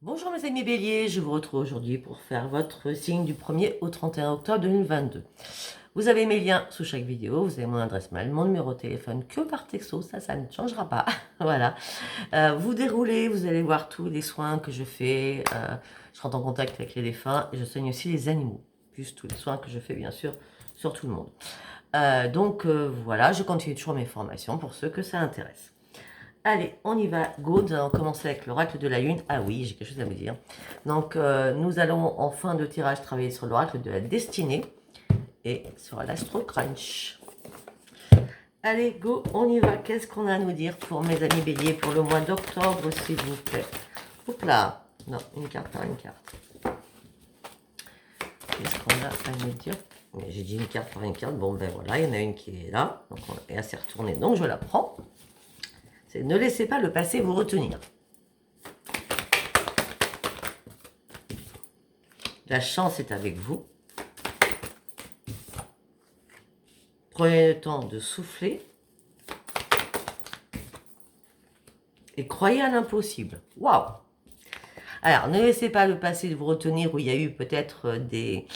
Bonjour mes amis béliers, je vous retrouve aujourd'hui pour faire votre signe du 1er au 31 octobre 2022. Vous avez mes liens sous chaque vidéo, vous avez mon adresse mail, mon numéro de téléphone que par texto, ça ne changera pas. Voilà. Vous déroulez, vous allez voir tous les soins que je fais. Je rentre en contact avec les défunts et je soigne aussi les animaux, plus tous les soins que je fais bien sûr sur tout le monde. Voilà, je continue toujours mes formations pour ceux que ça intéresse. Allez, on y va, go, nous allons commencer avec l'oracle de la lune. Ah oui, j'ai quelque chose à vous dire. Donc, nous allons en fin de tirage travailler sur l'oracle de la destinée et sur l'astro crunch. Allez, go, on y va. Qu'est-ce qu'on a à nous dire pour mes amis béliers pour le mois d'octobre, s'il vous plaît? Hop là. Non, une carte par une carte. Qu'est-ce qu'on a à nous dire? J'ai dit une carte par une carte. Bon, ben voilà, il y en a une qui est là. Donc, on est assez retourné, donc je la prends. Ne laissez pas le passé vous retenir. La chance est avec vous. Prenez le temps de souffler. Et croyez à l'impossible. Waouh! Alors, ne laissez pas le passé vous retenir où il y a eu peut-être des...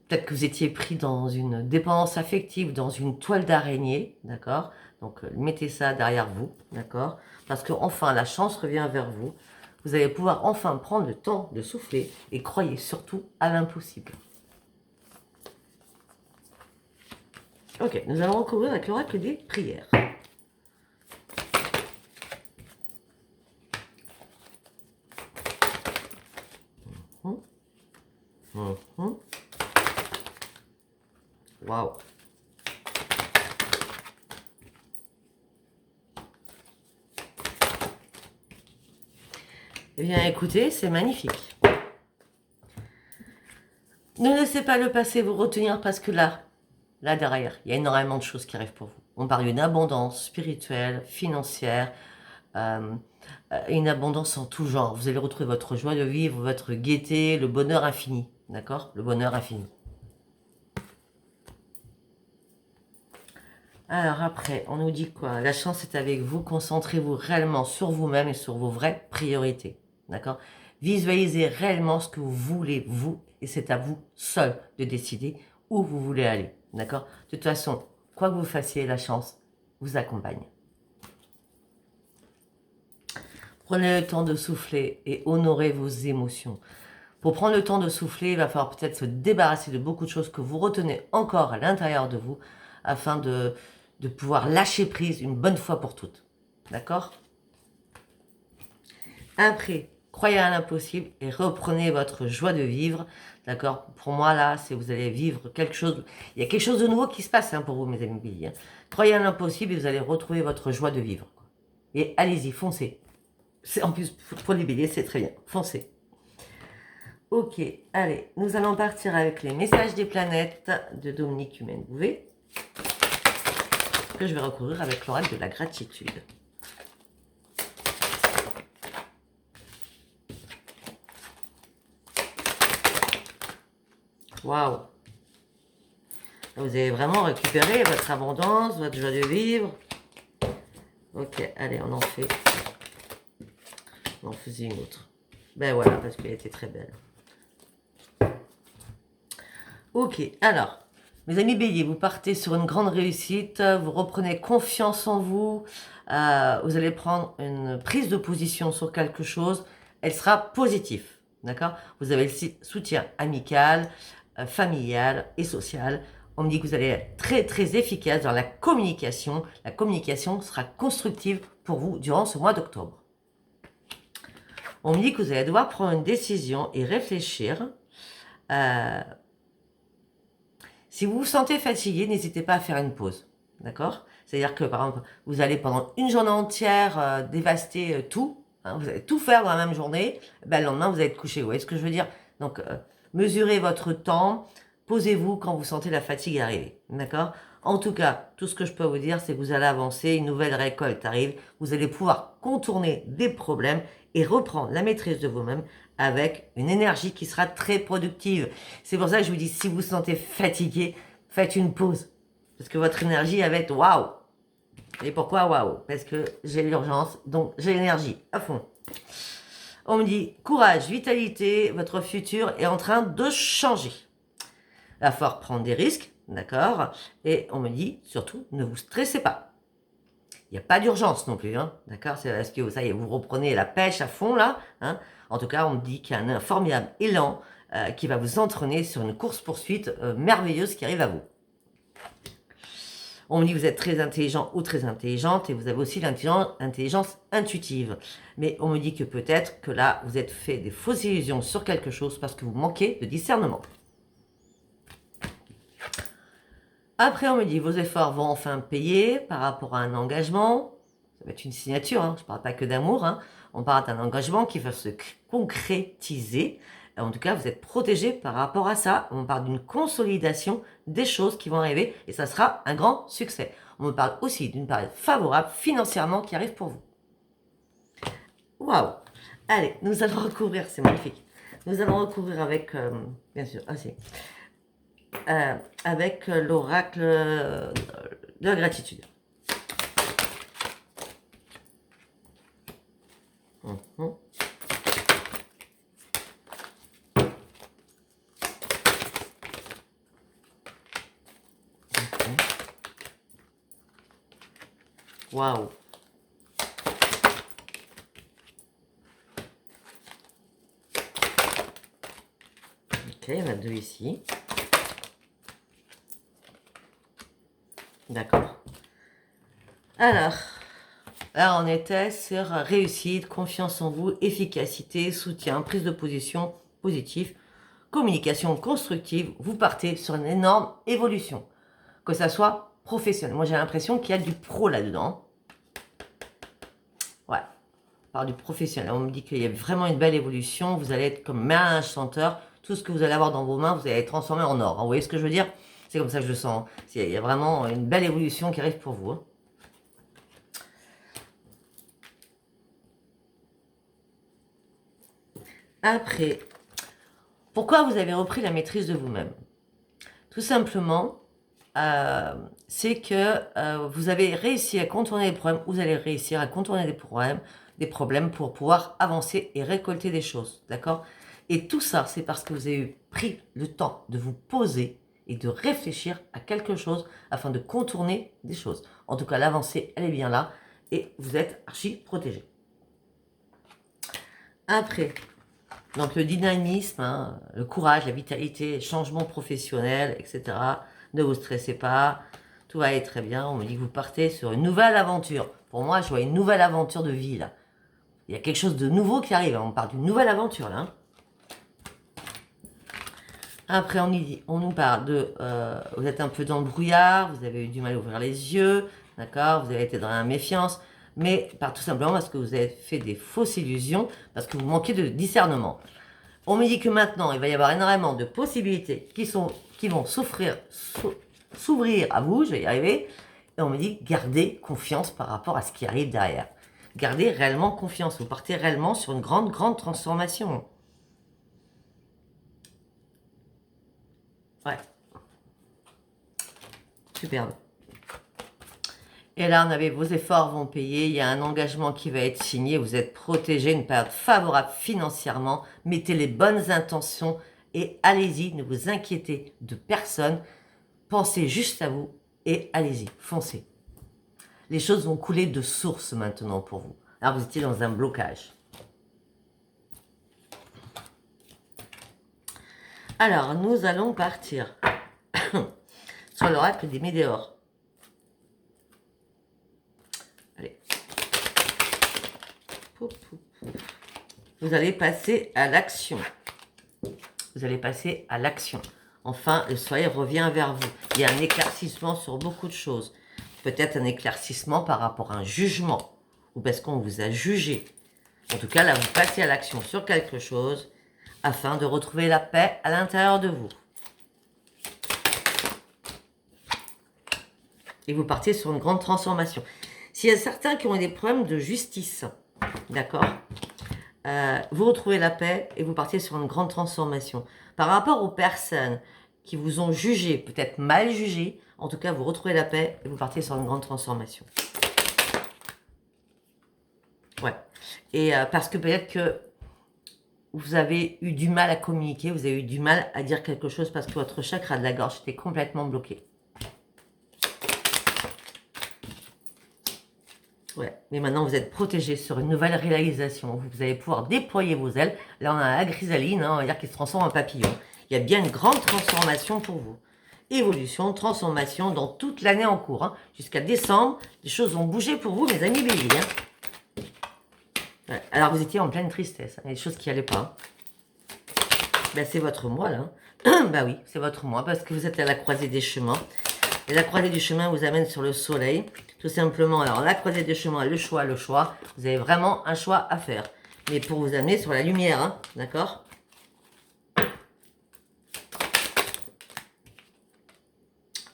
Peut-être que vous étiez pris dans une dépendance affective, dans une toile d'araignée, d'accord? Donc, mettez ça derrière vous, d'accord? Parce que enfin, la chance revient vers vous. Vous allez pouvoir enfin prendre le temps de souffler et croyez surtout à l'impossible. Ok, nous allons recouvrir avec l'oracle des prières. Waouh. Eh bien, écoutez, c'est magnifique. Ne laissez pas le passé vous retenir parce que là derrière, il y a énormément de choses qui arrivent pour vous. On parle d'une abondance spirituelle, financière, une abondance en tout genre. Vous allez retrouver votre joie de vivre, votre gaieté, le bonheur infini. D'accord? Le bonheur infini. Alors après, on nous dit quoi? La chance est avec vous. Concentrez-vous réellement sur vous-même et sur vos vraies priorités. D'accord? Visualisez réellement ce que vous voulez, vous, et c'est à vous seul de décider où vous voulez aller. D'accord? De toute façon, quoi que vous fassiez, la chance vous accompagne. Prenez le temps de souffler et honorez vos émotions. Pour prendre le temps de souffler, il va falloir peut-être se débarrasser de beaucoup de choses que vous retenez encore à l'intérieur de vous afin de pouvoir lâcher prise une bonne fois pour toutes. D'accord? Après, croyez à l'impossible et reprenez votre joie de vivre. D'accord? Pour moi, là, c'est vous allez vivre quelque chose. Il y a quelque chose de nouveau qui se passe pour vous, mes amis béliers. Croyez à l'impossible et vous allez retrouver votre joie de vivre. Et allez-y, foncez. En plus, pour les béliers, c'est très bien. Foncez. Ok, allez, nous allons partir avec les messages des planètes de Dominique Humaine-Bouvet, que je vais recouvrir avec l'oracle de la gratitude. Waouh! Vous avez vraiment récupéré votre abondance, votre joie de vivre. Ok, allez, on en faisait une autre. Ben voilà, parce qu'elle était très belle. Ok, alors, mes amis béliers, vous partez sur une grande réussite, vous reprenez confiance en vous, vous allez prendre une prise de position sur quelque chose, elle sera positive, d'accord? Vous avez le soutien amical, familial et social. On me dit que vous allez être très très efficace dans la communication sera constructive pour vous durant ce mois d'octobre. On me dit que vous allez devoir prendre une décision et réfléchir. Si vous vous sentez fatigué, n'hésitez pas à faire une pause, d'accord? C'est-à-dire que, par exemple, vous allez pendant une journée entière dévaster tout, hein, vous allez tout faire dans la même journée, ben, le lendemain, vous allez être couché, vous voyez ce que je veux dire? Donc, mesurez votre temps, posez-vous quand vous sentez la fatigue arriver, d'accord? En tout cas, tout ce que je peux vous dire, c'est que vous allez avancer, une nouvelle récolte arrive, vous allez pouvoir contourner des problèmes et reprendre la maîtrise de vous-même avec une énergie qui sera très productive. C'est pour ça que je vous dis, si vous vous sentez fatigué, faites une pause. Parce que votre énergie va être waouh. Et pourquoi waouh? Parce que j'ai l'urgence, donc j'ai l'énergie à fond. On me dit courage, vitalité, votre futur est en train de changer. Il va falloir prendre des risques, d'accord? Et on me dit surtout, ne vous stressez pas. Il n'y a pas d'urgence non plus, hein, d'accord? C'est parce que ça y est, vous reprenez la pêche à fond là, hein. En tout cas, on me dit qu'il y a un formidable élan qui va vous entraîner sur une course-poursuite merveilleuse qui arrive à vous. On me dit que vous êtes très intelligent ou très intelligente et vous avez aussi l'intelligence intuitive. Mais on me dit que peut-être que là, vous êtes fait des fausses illusions sur quelque chose parce que vous manquez de discernement. Après, on me dit vos efforts vont enfin payer par rapport à un engagement. Ça va être une signature, hein. Je ne parle pas que d'amour. Hein. On parle d'un engagement qui va se concrétiser. En tout cas, vous êtes protégé par rapport à ça. On parle d'une consolidation des choses qui vont arriver et ça sera un grand succès. On me parle aussi d'une période favorable financièrement qui arrive pour vous. Waouh! Allez, nous allons recouvrir, c'est magnifique. Nous allons recouvrir avec, bien sûr, avec l'oracle de la gratitude. Waouh! Ok, il y en a 2 ici. D'accord. Alors, là, on était sur réussite, confiance en vous, efficacité, soutien, prise de position positive, communication constructive. Vous partez sur une énorme évolution, que ça soit professionnel. Moi, j'ai l'impression qu'il y a du pro là-dedans. Ouais, on parle du professionnel. On me dit qu'il y a vraiment une belle évolution. Vous allez être comme Merlin chanteur. Tout ce que vous allez avoir dans vos mains, vous allez être transformé en or. Vous voyez ce que je veux dire? C'est comme ça que je le sens. Il y a vraiment une belle évolution qui arrive pour vous. Hein. Après, pourquoi vous avez repris la maîtrise de vous-même? Tout simplement, c'est que vous avez réussi à contourner les problèmes, vous allez réussir à contourner des problèmes pour pouvoir avancer et récolter des choses, d'accord? Et tout ça, c'est parce que vous avez pris le temps de vous poser et de réfléchir à quelque chose afin de contourner des choses. En tout cas, l'avancée, elle est bien là et vous êtes archi protégé. Après, donc le dynamisme, hein, le courage, la vitalité, les changements professionnels, etc. Ne vous stressez pas, tout va aller très bien. On me dit que vous partez sur une nouvelle aventure. Pour moi, je vois une nouvelle aventure de vie là. Il y a quelque chose de nouveau qui arrive. On parle d'une nouvelle aventure là. Hein. Après, on nous parle de... vous êtes un peu dans le brouillard, vous avez eu du mal à ouvrir les yeux, d'accord? Vous avez été dans la méfiance, mais tout simplement parce que vous avez fait des fausses illusions, parce que vous manquez de discernement. On me dit que maintenant, il va y avoir énormément de possibilités qui vont s'ouvrir à vous, je vais y arriver, et on me dit gardez confiance par rapport à ce qui arrive derrière. Gardez réellement confiance, vous partez réellement sur une grande, grande transformation. Ouais. Superbe. Et là, on avait vos efforts vont payer, il y a un engagement qui va être signé, vous êtes protégé, une période favorable financièrement, mettez les bonnes intentions et allez-y, ne vous inquiétez de personne, pensez juste à vous et allez-y, foncez. Les choses vont couler de source maintenant pour vous. Alors vous étiez dans un blocage. Alors, nous allons partir sur l'oracle des météores. Allez. Vous allez passer à l'action. Vous allez passer à l'action. Enfin, le soleil revient vers vous. Il y a un éclaircissement sur beaucoup de choses. Peut-être un éclaircissement par rapport à un jugement. Ou parce qu'on vous a jugé. En tout cas, là, vous passez à l'action sur quelque chose afin de retrouver la paix à l'intérieur de vous. Et vous partez sur une grande transformation. S'il y a certains qui ont des problèmes de justice, d'accord, vous retrouvez la paix et vous partez sur une grande transformation. Par rapport aux personnes qui vous ont jugé, peut-être mal jugé, en tout cas, vous retrouvez la paix et vous partez sur une grande transformation. Ouais. Et parce que peut-être que vous avez eu du mal à communiquer, vous avez eu du mal à dire quelque chose parce que votre chakra de la gorge était complètement bloqué. Ouais, mais maintenant vous êtes protégé sur une nouvelle réalisation. Vous allez pouvoir déployer vos ailes. Là, on a la chrysaline, hein, on va dire qu'il se transforme en papillon. Il y a bien une grande transformation pour vous. Évolution, transformation dans toute l'année en cours. Hein. Jusqu'à décembre, les choses vont bouger pour vous, mes amis béliers. Hein. Ouais, alors, vous étiez en pleine tristesse. Hein, il y a des choses qui n'allaient pas. Ben, c'est votre moi, là. Ben oui, c'est votre moi, parce que vous êtes à la croisée des chemins. Et la croisée du chemin vous amène sur le soleil. Tout simplement, alors la croisée des chemins, le choix. Vous avez vraiment un choix à faire. Mais pour vous amener sur la lumière, hein, d'accord?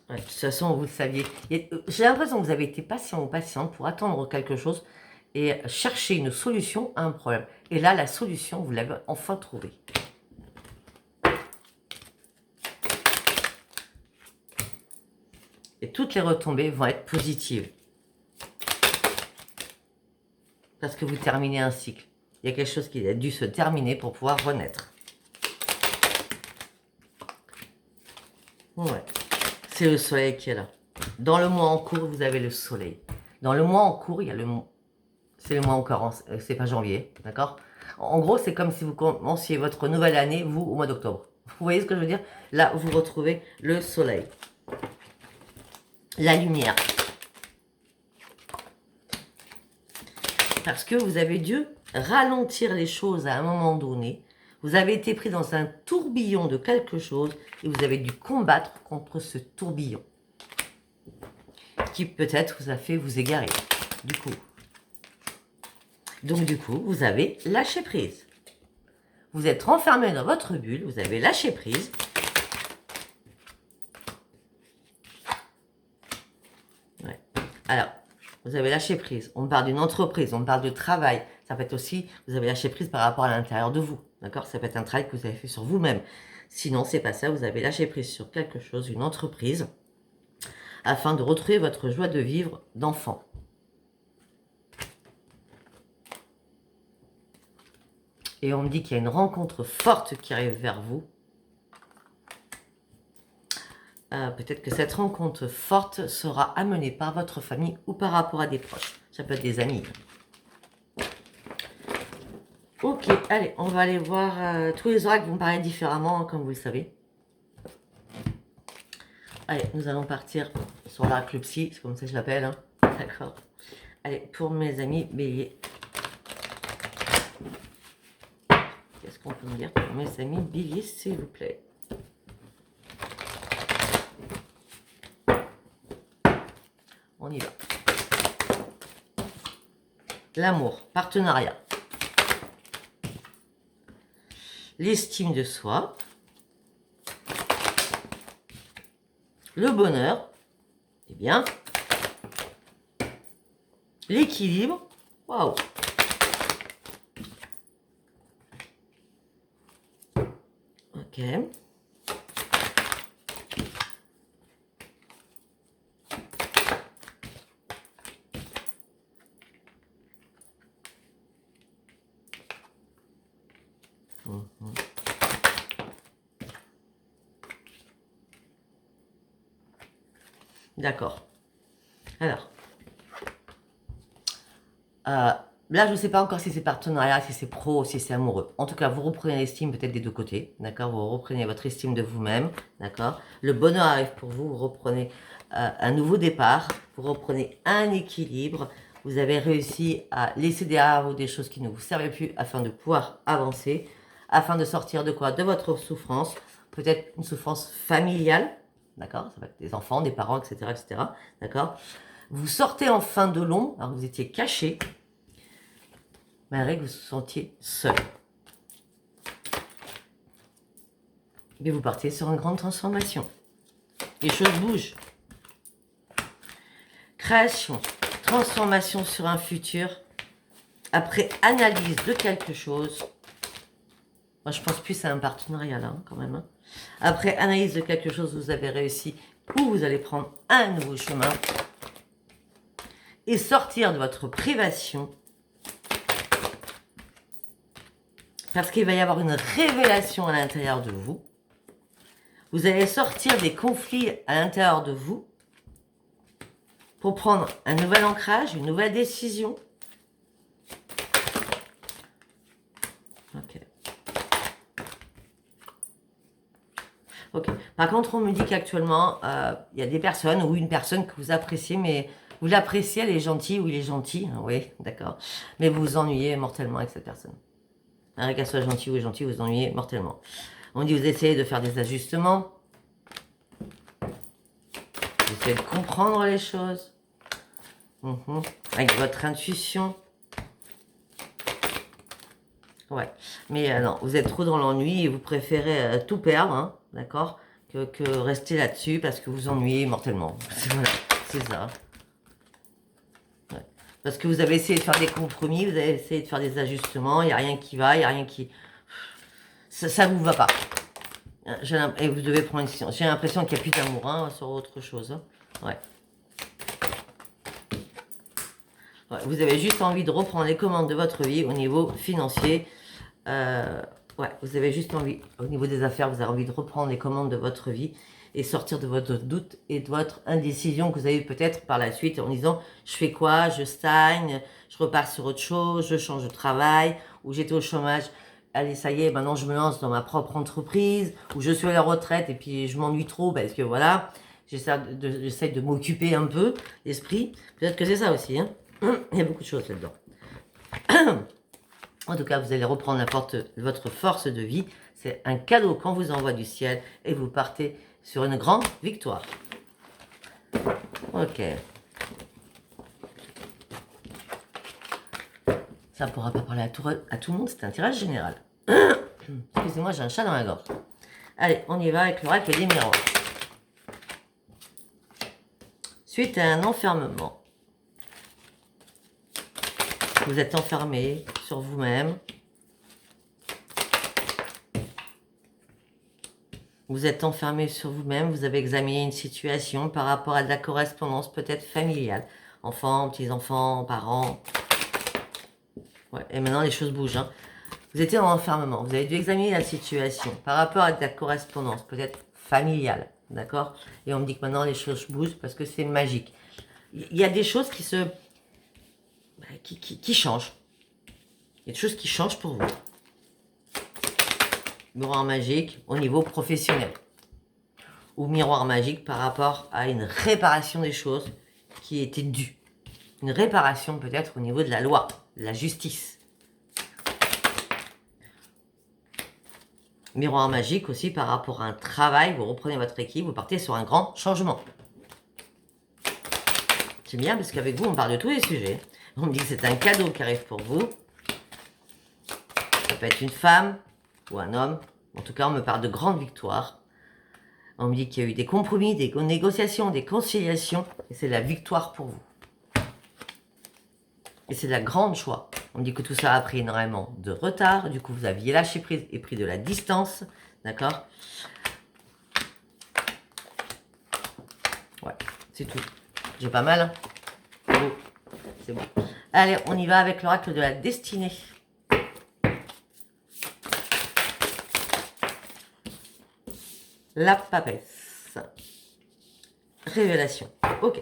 Ouais, de toute façon, vous le saviez. J'ai l'impression que vous avez été patient ou patiente pour attendre quelque chose et chercher une solution à un problème. Et là, la solution, vous l'avez enfin trouvée. Et toutes les retombées vont être positives. Parce que vous terminez un cycle. Il y a quelque chose qui a dû se terminer pour pouvoir renaître. Ouais. C'est le soleil qui est là. Dans le mois en cours, vous avez le soleil. Dans le mois en cours, il y a le mois. C'est le mois encore, c'est pas janvier, d'accord? En gros, c'est comme si vous commenciez votre nouvelle année, vous, au mois d'octobre. Vous voyez ce que je veux dire? Là, vous retrouvez le soleil. La lumière. Parce que vous avez dû ralentir les choses à un moment donné. Vous avez été pris dans un tourbillon de quelque chose et vous avez dû combattre contre ce tourbillon. Qui peut-être vous a fait vous égarer, du coup. Donc, du coup, vous avez lâché prise. Vous êtes renfermé dans votre bulle, vous avez lâché prise. Ouais. Alors, vous avez lâché prise. On parle d'une entreprise, on parle de travail. Ça peut être aussi, vous avez lâché prise par rapport à l'intérieur de vous. D'accord? Ça peut être un travail que vous avez fait sur vous-même. Sinon, c'est pas ça. Vous avez lâché prise sur quelque chose, une entreprise, afin de retrouver votre joie de vivre d'enfant. Et on me dit qu'il y a une rencontre forte qui arrive vers vous. Peut-être que cette rencontre forte sera amenée par votre famille ou par rapport à des proches. Ça peut être des amis. Ok, allez, on va aller voir tous les oracles vont paraître différemment, hein, comme vous le savez. Allez, nous allons partir sur l'oracle psy, c'est comme ça que je l'appelle. Hein. D'accord. Allez, pour mes amis béliers. Qu'est-ce qu'on peut me dire pour mes amis béliers, s'il vous plaît? On y va. L'amour, partenariat. L'estime de soi. Le bonheur. C'est bien. L'équilibre. Waouh. Ok. D'accord. Alors. Là, je ne sais pas encore si c'est partenariat, si c'est pro, si c'est amoureux. En tout cas, vous reprenez l'estime peut-être des deux côtés, d'accord? Vous reprenez votre estime de vous-même, d'accord? Le bonheur arrive pour vous, vous reprenez un nouveau départ, vous reprenez un équilibre, vous avez réussi à laisser derrière vous des choses qui ne vous servaient plus afin de pouvoir avancer, afin de sortir de quoi? De votre souffrance, peut-être une souffrance familiale, d'accord? Ça va être des enfants, des parents, etc., etc., d'accord? Vous sortez enfin de l'ombre, alors vous étiez caché, malgré que vous vous sentiez seul. Mais vous partez sur une grande transformation. Les choses bougent. Création, transformation sur un futur, après analyse de quelque chose. Moi, je pense plus à un partenariat là, hein, quand même. Hein. Après analyse de quelque chose, vous avez réussi, ou vous allez prendre un nouveau chemin et sortir de votre privation Parce qu'il va y avoir une révélation à l'intérieur de vous. Vous allez sortir des conflits à l'intérieur de vous pour prendre un nouvel ancrage, une nouvelle décision. Ok. Ok. Par contre, on me dit qu'actuellement, il y a des personnes ou une personne que vous appréciez, mais vous l'appréciez, elle est gentille ou il est gentil. Oui, d'accord. Mais vous vous ennuyez mortellement avec cette personne. Qu'elle soit gentille ou gentil, vous vous ennuyez mortellement. On dit vous essayez de faire des ajustements. Vous essayez de comprendre les choses. Avec votre intuition. Ouais. Mais non, vous êtes trop dans l'ennui et vous préférez tout perdre, hein, d'accord, que rester là-dessus parce que vous ennuyez mortellement. Voilà, c'est ça. Ouais. Parce que vous avez essayé de faire des compromis, vous avez essayé de faire des ajustements, il n'y a rien qui va, il n'y a rien qui... Ça ne vous va pas. Et vous devez prendre une décision. J'ai l'impression qu'il n'y a plus d'amour, hein, sur autre chose. Hein. Ouais. Ouais. Vous avez juste envie de reprendre les commandes de votre vie au niveau financier. Ouais, vous avez juste envie, au niveau des affaires, vous avez envie de reprendre les commandes de votre vie et sortir de votre doute et de votre indécision que vous avez peut-être par la suite en disant je fais quoi, je stagne, je repars sur autre chose, je change de travail, ou j'étais au chômage, allez ça y est, maintenant je me lance dans ma propre entreprise, ou je suis à la retraite et puis je m'ennuie trop parce que voilà, j'essaie de m'occuper un peu l'esprit, peut-être que c'est ça aussi, hein. Il y a beaucoup de choses là-dedans. En tout cas, vous allez reprendre votre force de vie. C'est un cadeau qu'on vous envoie du ciel et vous partez sur une grande victoire. Ok. Ça ne pourra pas parler à tout le monde, c'est un tirage général. Excusez-moi, j'ai un chat dans la gorge. Allez, on y va avec l'oracle des miroirs. Suite à un enfermement. Vous êtes enfermé sur vous-même. Vous êtes enfermé sur vous-même, vous avez examiné une situation par rapport à de la correspondance peut-être familiale. Enfants, petits-enfants, parents. Ouais, et maintenant les choses bougent. Hein. Vous étiez en enfermement, vous avez dû examiner la situation par rapport à de la correspondance peut-être familiale. D'accord? Et on me dit que maintenant les choses bougent parce que c'est magique. Il y a des choses qui changent. Il y a des choses qui changent pour vous. Miroir magique au niveau professionnel. Ou miroir magique par rapport à une réparation des choses qui étaient dues. Une réparation peut-être au niveau de la loi, de la justice. Miroir magique aussi par rapport à un travail, vous reprenez votre équipe, vous partez sur un grand changement. C'est bien parce qu'avec vous, on parle de tous les sujets. On me dit que c'est un cadeau qui arrive pour vous. Ça peut être une femme ou un homme. En tout cas, on me parle de grandes victoires. On me dit qu'il y a eu des compromis, des négociations, des conciliations. Et c'est la victoire pour vous. Et c'est de la grande joie. On me dit que tout ça a pris énormément de retard. Du coup, vous aviez lâché prise et pris de la distance. D'accord? Ouais, c'est tout. J'ai pas mal. Hein? C'est bon. Allez, on y va avec l'oracle de la destinée. La papesse. Révélation. Ok.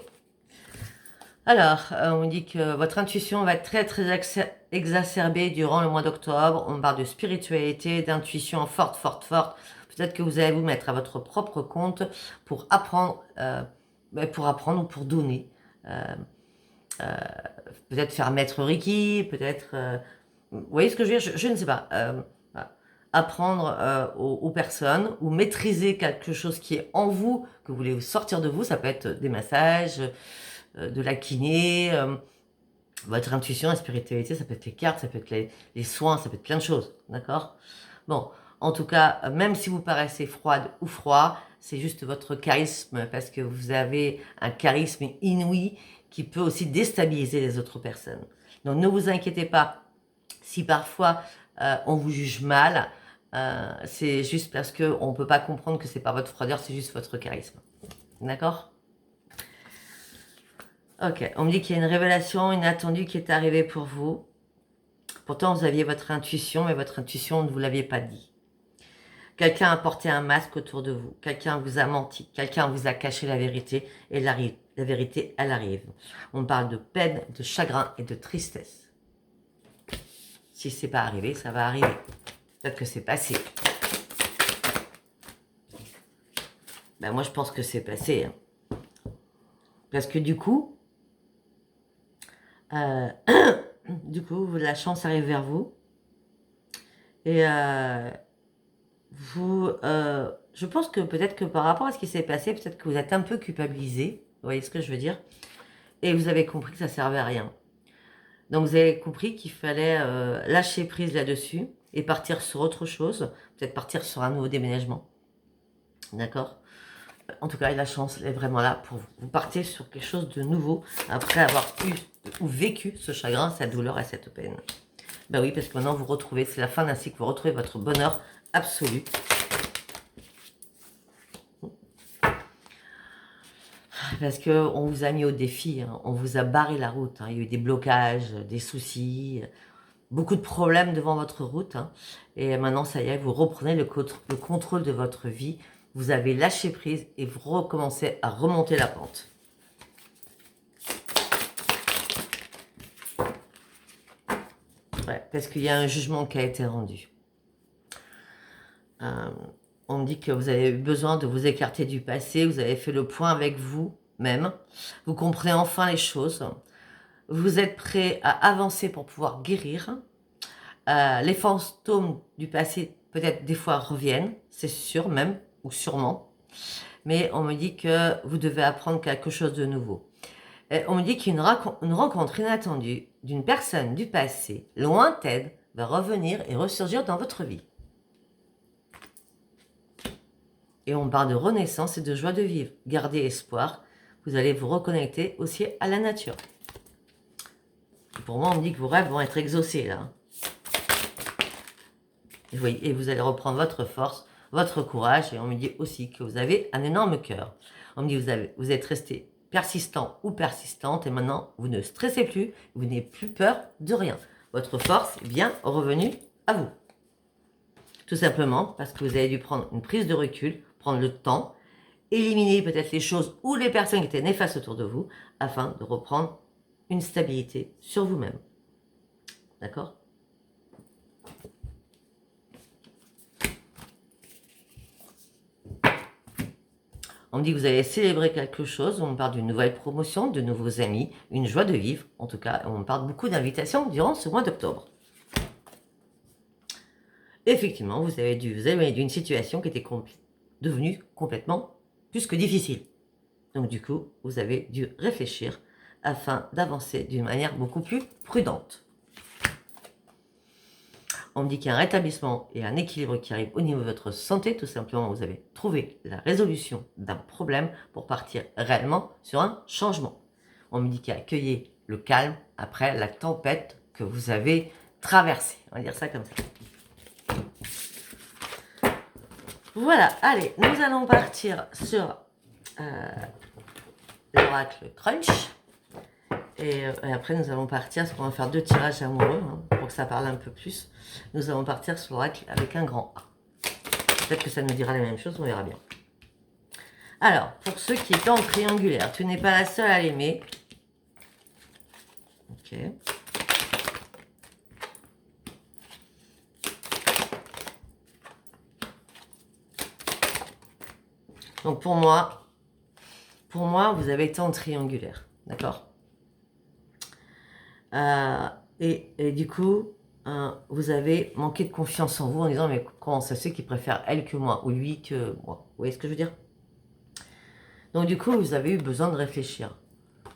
Alors, on me dit que votre intuition va être très très exacerbée durant le mois d'octobre. On parle de spiritualité, d'intuition forte, forte, forte. Peut-être que vous allez vous mettre à votre propre compte pour apprendre ou pour donner. Peut-être faire maître Reiki, peut-être... vous voyez ce que je veux dire, je ne sais pas. Apprendre aux personnes ou maîtriser quelque chose qui est en vous, que vous voulez sortir de vous. Ça peut être des massages, de la kiné, votre intuition, la spiritualité, ça peut être les cartes, ça peut être les soins, ça peut être plein de choses, d'accord? Bon, en tout cas, même si vous paraissez froide ou froid, c'est juste votre charisme, parce que vous avez un charisme inouï qui peut aussi déstabiliser les autres personnes. Donc ne vous inquiétez pas si parfois on vous juge mal, c'est juste parce qu'on ne peut pas comprendre que c'est pas votre froideur, c'est juste votre charisme. D'accord? Ok, on me dit qu'il y a une révélation inattendue qui est arrivée pour vous Pourtant, vous aviez votre intuition, mais votre intuition ne vous l'aviez pas dit. Quelqu'un a porté un masque autour de vous. Quelqu'un vous a menti. Quelqu'un vous a caché la vérité. Et la vérité, elle arrive. On parle de peine, de chagrin et de tristesse. Si ce n'est pas arrivé, ça va arriver. Peut-être que c'est passé. Ben moi, je pense que c'est passé. Hein. Parce que du coup, la chance arrive vers vous. Et je pense que peut-être que par rapport à ce qui s'est passé, peut-être que vous êtes un peu culpabilisé. Vous voyez ce que je veux dire? Et vous avez compris que ça ne servait à rien. Donc vous avez compris qu'il fallait lâcher prise là-dessus et partir sur autre chose. Peut-être partir sur un nouveau déménagement. D'accord? En tout cas, la chance est vraiment là pour vous. Vous partez sur quelque chose de nouveau après avoir eu ou vécu ce chagrin, cette douleur et cette peine. Ben oui, parce que maintenant vous retrouvez, c'est la fin d'un cycle, vous retrouvez votre bonheur absolu. Parce qu'on vous a mis au défi, hein, on vous a barré la route. Hein, il y a eu des blocages, des soucis, beaucoup de problèmes devant votre route. Hein, et maintenant, ça y est, vous reprenez le contrôle de votre vie. Vous avez lâché prise et vous recommencez à remonter la pente. Ouais, parce qu'il y a un jugement qui a été rendu. On me dit que vous avez eu besoin de vous écarter du passé, vous avez fait le point avec vous-même, vous comprenez enfin les choses, vous êtes prêt à avancer pour pouvoir guérir. Les fantômes du passé, peut-être des fois reviennent, c'est sûr même, ou sûrement, mais on me dit que vous devez apprendre quelque chose de nouveau. Et on me dit qu'une rencontre inattendue d'une personne du passé, lointaine, va revenir et ressurgir dans votre vie. Et on parle de renaissance et de joie de vivre. Gardez espoir, vous allez vous reconnecter aussi à la nature. Et pour moi, on me dit que vos rêves vont être exaucés là. Et vous allez reprendre votre force, votre courage. Et on me dit aussi que vous avez un énorme cœur. On me dit que vous êtes resté persistant ou persistante. Et maintenant, vous ne stressez plus. Vous n'avez plus peur de rien. Votre force est bien revenue à vous. Tout simplement parce que vous avez dû prendre une prise de recul, prendre le temps, éliminer peut-être les choses ou les personnes qui étaient néfastes autour de vous, afin de reprendre une stabilité sur vous-même. D'accord ? On me dit que vous allez célébrer quelque chose, on me parle d'une nouvelle promotion, de nouveaux amis, une joie de vivre, en tout cas, on me parle beaucoup d'invitations durant ce mois d'octobre. Effectivement, vous avez dû vous éloigner d'une situation qui était devenue complètement plus que difficile. Donc du coup, vous avez dû réfléchir afin d'avancer d'une manière beaucoup plus prudente. On me dit qu'il y a un rétablissement et un équilibre qui arrive au niveau de votre santé. Tout simplement, vous avez trouvé la résolution d'un problème pour partir réellement sur un changement. On me dit qu'il y a accueilli le calme après la tempête que vous avez traversée. On va dire ça comme ça. Voilà, allez, nous allons partir sur l'oracle Crunch. Et après, nous allons partir, parce qu'on va faire 2 tirages amoureux, hein, pour que ça parle un peu plus. Nous allons partir sur l'oracle avec un grand A. Peut-être que ça nous dira la même chose, on verra bien. Alors, pour ceux qui étaient en triangulaire, tu n'es pas la seule à l'aimer. Ok. Donc pour moi, vous avez été en triangulaire, d'accord ? Et du coup, vous avez manqué de confiance en vous en disant, mais comment ça se fait qu'il préfère elle que moi, ou lui que moi ? Vous voyez ce que je veux dire ? Donc du coup, vous avez eu besoin de réfléchir.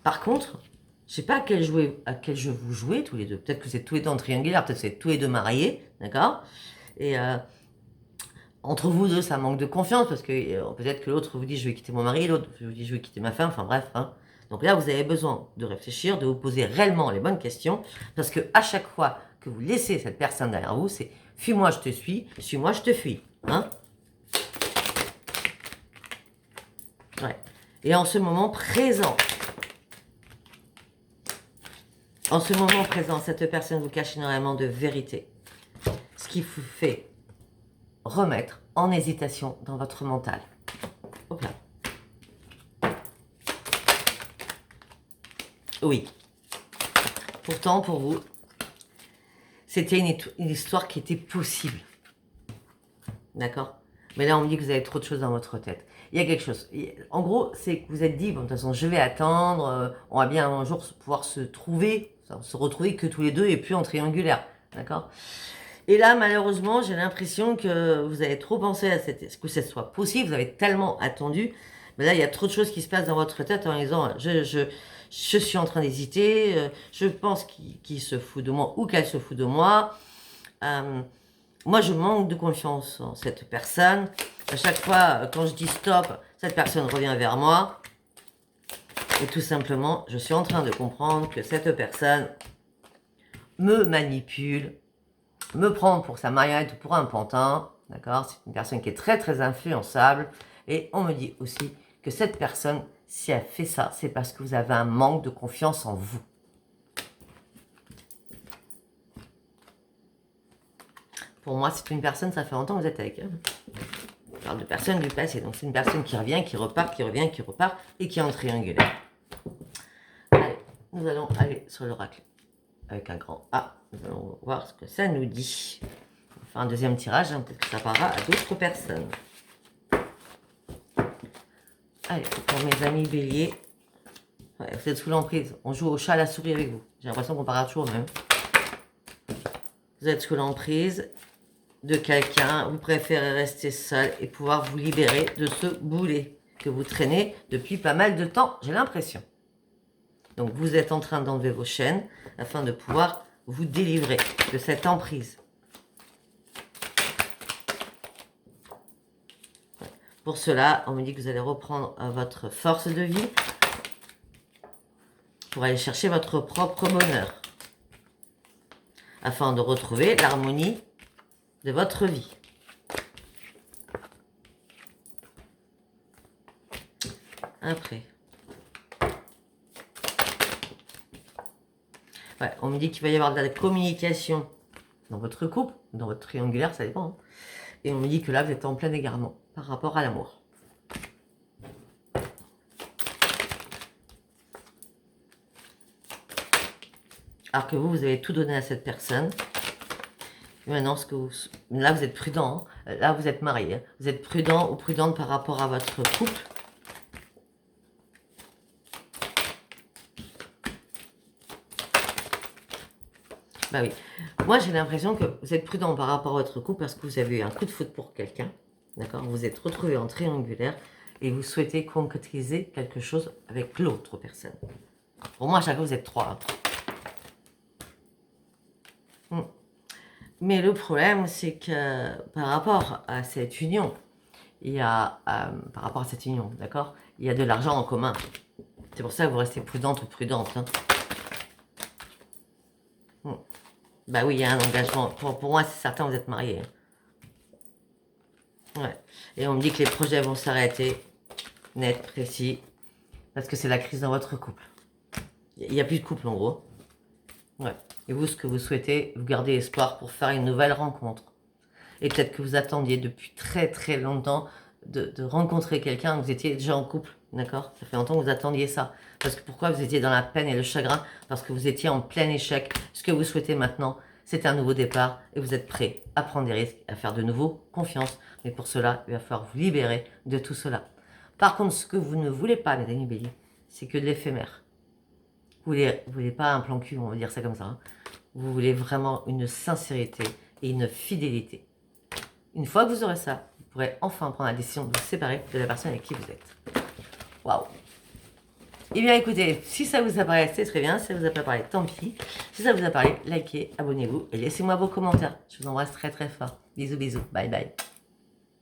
Par contre, je ne sais pas à quel jeu vous jouez tous les deux. Peut-être que vous êtes tous les deux en triangulaire, peut-être que vous êtes tous les deux mariés, d'accord ? Et entre vous deux, ça manque de confiance, parce que peut-être que l'autre vous dit je vais quitter mon mari, l'autre vous dit je vais quitter ma femme, enfin bref. Hein. Donc là, vous avez besoin de réfléchir, de vous poser réellement les bonnes questions, parce que à chaque fois que vous laissez cette personne derrière vous, c'est fuis-moi, je te suis-moi, je te fuis. Hein. Ouais. Et en ce moment présent, En ce moment présent, cette personne vous cache énormément de vérité. Ce qui vous fait remettre en hésitation dans votre mental. Hop là. Oui. Pourtant, pour vous, c'était une histoire qui était possible. D'accord? Mais là, on me dit que vous avez trop de choses dans votre tête. Il y a quelque chose. En gros, c'est que vous êtes dit, bon, de toute façon, je vais attendre. On va bien un jour pouvoir se retrouver que tous les deux et plus en triangulaire. D'accord? Et là, malheureusement, j'ai l'impression que vous avez trop pensé à que ça soit possible. Vous avez tellement attendu. Mais là, il y a trop de choses qui se passent dans votre tête en disant, je suis en train d'hésiter. Je pense qu'il se fout de moi ou qu'elle se fout de moi. Moi, je manque de confiance en cette personne. À chaque fois, quand je dis stop, cette personne revient vers moi. Et tout simplement, je suis en train de comprendre que cette personne me manipule, me prend pour sa marionnette ou pour un pantin. D'accord? C'est une personne qui est très, très influençable. Et on me dit aussi que cette personne, si elle fait ça, c'est parce que vous avez un manque de confiance en vous. Pour moi, c'est une personne, ça fait longtemps que vous êtes avec elle. On parle de personnes du passé. Donc, c'est une personne qui revient, qui repart, qui revient, qui repart et qui est en triangulaire. Allez, nous allons aller sur l'oracle avec un grand A. Nous allons voir ce que ça nous dit. On va faire un deuxième tirage. Hein, peut-être que ça parlera à d'autres personnes. Allez, pour mes amis béliers. Ouais, vous êtes sous l'emprise. On joue au chat à la souris avec vous. J'ai l'impression qu'on parlera toujours même. Vous êtes sous l'emprise de quelqu'un, vous préférez rester seul et pouvoir vous libérer de ce boulet que vous traînez depuis pas mal de temps, j'ai l'impression. Donc vous êtes en train d'enlever vos chaînes afin de pouvoir vous délivrer de cette emprise. Pour cela, on me dit que vous allez reprendre votre force de vie pour aller chercher votre propre bonheur afin de retrouver l'harmonie de votre vie. Après. Ouais, on me dit qu'il va y avoir de la communication dans votre couple, dans votre triangulaire, ça dépend. Hein. Et on me dit que là, vous êtes en plein égarement par rapport à l'amour. Alors que vous avez tout donné à cette personne. Maintenant, là, vous êtes prudent. Hein. Là, vous êtes marié. Hein. Vous êtes prudent ou prudente par rapport à votre couple. Bah oui. Moi, j'ai l'impression que vous êtes prudent par rapport à votre couple parce que vous avez eu un coup de foudre pour quelqu'un. D'accord? Vous vous êtes retrouvé en triangulaire et vous souhaitez concrétiser quelque chose avec l'autre personne. Pour moi, à chaque fois, vous êtes trois. Hein. Mais le problème, c'est que par rapport à cette union, il y a, d'accord, il y a de l'argent en commun. C'est pour ça que vous restez prudente ou prudente. Hein. Bah oui, il y a un engagement. Pour moi, c'est certain, vous êtes mariés. Hein. Ouais. Et on me dit que les projets vont s'arrêter. Net, précis. Parce que c'est la crise dans votre couple. Il n'y a plus de couple, en gros. Ouais. Et vous, ce que vous souhaitez, vous gardez espoir pour faire une nouvelle rencontre. Et peut-être que vous attendiez depuis très très longtemps de rencontrer quelqu'un, vous étiez déjà en couple, d'accord? Ça fait longtemps que vous attendiez ça. Parce que pourquoi vous étiez dans la peine et le chagrin? Parce que vous étiez en plein échec. Ce que vous souhaitez maintenant, c'est un nouveau départ et vous êtes prêt à prendre des risques, à faire de nouveau confiance. Mais pour cela, il va falloir vous libérer de tout cela. Par contre, ce que vous ne voulez pas, mes amis béliers, c'est que de l'éphémère. Vous voulez pas un plan cul, on va dire ça comme ça. Hein. Vous voulez vraiment une sincérité et une fidélité. Une fois que vous aurez ça, vous pourrez enfin prendre la décision de vous séparer de la personne avec qui vous êtes. Waouh! Eh bien écoutez, si ça vous a parlé, c'est très bien. Si ça vous a pas parlé, tant pis. Si ça vous a parlé, likez, abonnez-vous et laissez-moi vos commentaires. Je vous embrasse très très fort. Bisous bisous. Bye bye.